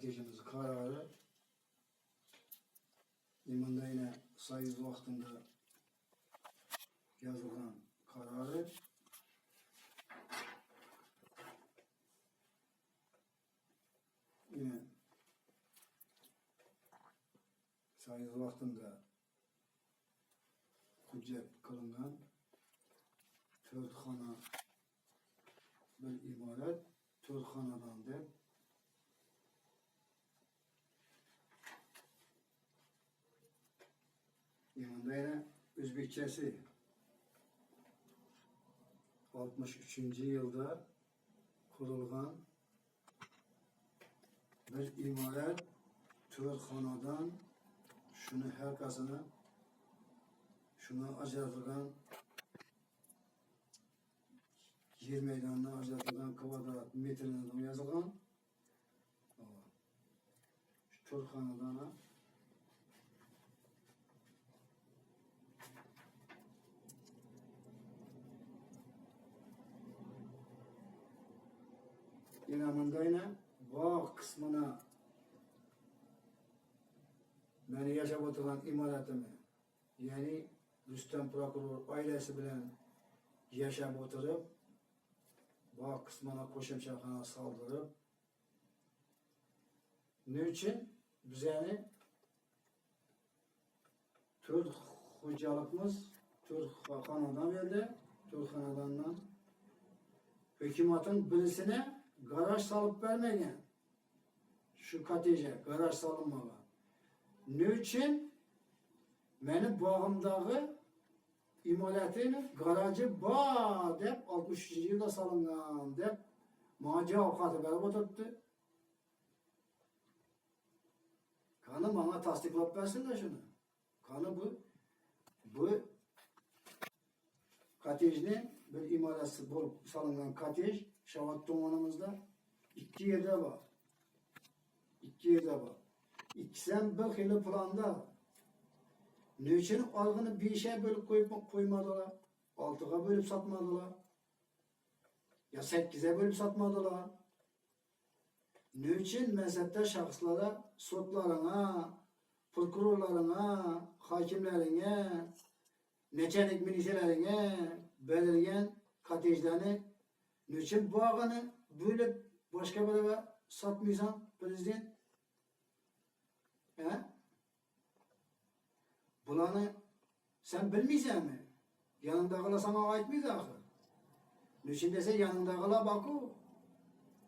kortejimiz kararı imanda yine sayız vaktinde yazılan kararı yine sayız vaktinde hüccet kılınan 4 xana bir ibaret 4 xanadan deb yanında yine Özbekçesi 63. yılda kurulgan bir imaret 4 xanadan şunu herkasını şuna ajratılgan yer meydanına ajratılgan kvadrat metrine yazılgan şu 4 xanadan İnamında yine bu kısmına beni yaşap oturan imaretimi yani Rüstem Prokuror ailesi bilen yaşap oturup bu kısmına koşumçakhana saldırıp ne için? Biz yani 4 hocalıkımız 4 xanadan verdi. 4 xanadandan hükümetin birisine garaj salıp vermegen şu kateje garaj salınmagan. Ne için? Meni bağımdağı imalatini garajı ba dep 63. yılda salıngan dep bana cevap verip oturttu. Kanı bana tasdiklap versin de şunu. Kanı bu katejni bir imarası bulup salıngan katej Şavat Tomanımızda 2 yerde var. 2 yerde var. İkisinden bir xili planda. Ne için algını bir işe bölüp koymadılar? 6'a bölüp satmadılar. Ya 8'e bölüp satmadılar. Ne için mezhepte şahıslara, sotlarına, prokurorlarına, hakimlerine, neçelik miliselerine belirgen katejlerini ne için bu ağını bölüp başka bir satmıyorsan prezident? He? Bulanı sen bilmeyeceksin mi? Yanındakıla sana aitmiyor ahir. Ne için dese yanındakıla bakı.